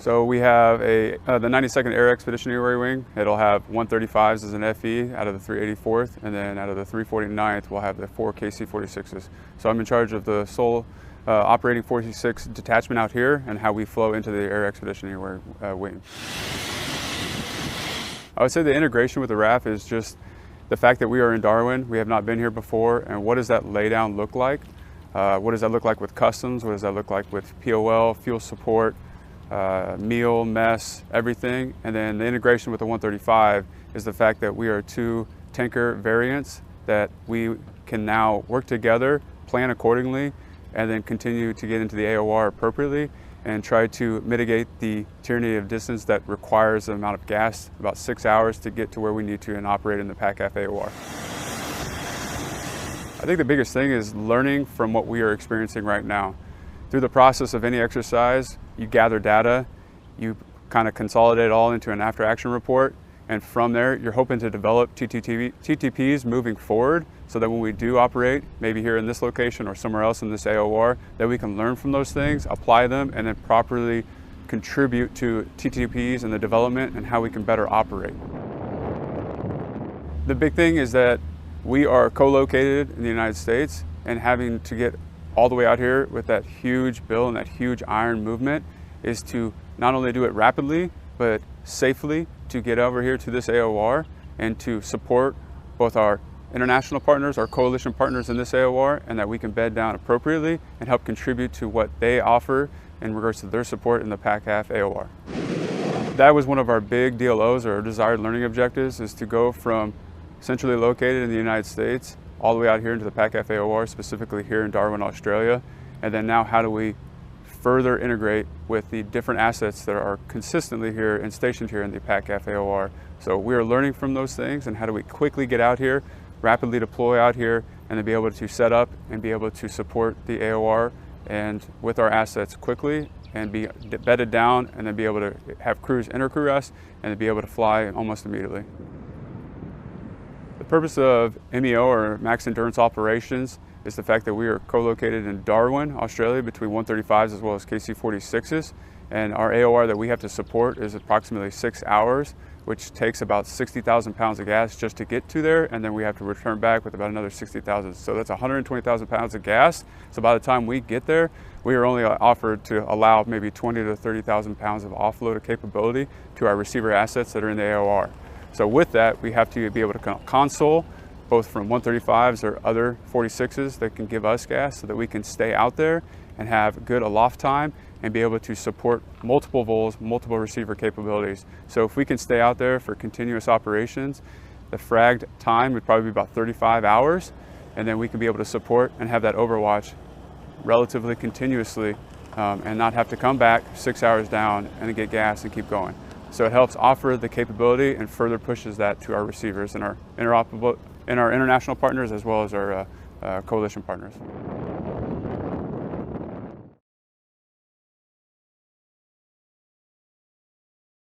So we have the 92nd Air Expeditionary Wing. It'll have 135s as an FE out of the 384th, and then out of the 349th, we'll have the 4 KC-46s. So I'm in charge of the sole operating 46 detachment out here and how we flow into the Air Expeditionary Wing. I would say the integration with the RAAF is just the fact that we are in Darwin. We have not been here before, and what does that laydown look like? What does that look like with customs? What does that look like with POL, fuel support, meal, mess, everything? And then the integration with the 135 is the fact that we are 2 tanker variants that we can now work together, plan accordingly, and then continue to get into the AOR appropriately and try to mitigate the tyranny of distance that requires the amount of gas, about 6 hours to get to where we need to and operate in the PACAF AOR. I think the biggest thing is learning from what we are experiencing right now. Through the process of any exercise, you gather data, you kind of consolidate it all into an after-action report, and from there, you're hoping to develop TTPs moving forward so that when we do operate, maybe here in this location or somewhere else in this AOR, that we can learn from those things, apply them, and then properly contribute to TTPs and the development and how we can better operate. The big thing is that we are co-located in the United States, and having to get all the way out here with that huge bill and that huge iron movement is to not only do it rapidly, but safely to get over here to this AOR and to support both our international partners, our coalition partners in this AOR, and that we can bed down appropriately and help contribute to what they offer in regards to their support in the PACAF AOR. That was one of our big DLOs, or desired learning objectives, is to go from centrally located in the United States all the way out here into the PACAF AOR, specifically here in Darwin, Australia, and then now how do we further integrate with the different assets that are consistently here and stationed here in the PACAF AOR. So we are learning from those things, and how do we quickly get out here, rapidly deploy out here, and then be able to set up and be able to support the AOR and with our assets quickly and be bedded down, and then be able to have crews inter-crew rest and then be able to fly almost immediately. The purpose of MEO, or Max Endurance Operations, is the fact that we are co-located in Darwin, Australia, between 135s as well as KC-46s. And our AOR that we have to support is approximately 6 hours, which takes about 60,000 pounds of gas just to get to there. And then we have to return back with about another 60,000. So that's 120,000 pounds of gas. So by the time we get there, we are only offered to allow maybe 20 to 30,000 pounds of offload capability to our receiver assets that are in the AOR. So with that, we have to be able to console both from 135s or other 46s that can give us gas so that we can stay out there and have good aloft time and be able to support multiple vols, multiple receiver capabilities. So if we can stay out there for continuous operations, the fragged time would probably be about 35 hours, and then we can be able to support and have that overwatch relatively continuously and not have to come back 6 hours down and then get gas and keep going. So it helps offer the capability and further pushes that to our receivers and our international partners as well as our coalition partners.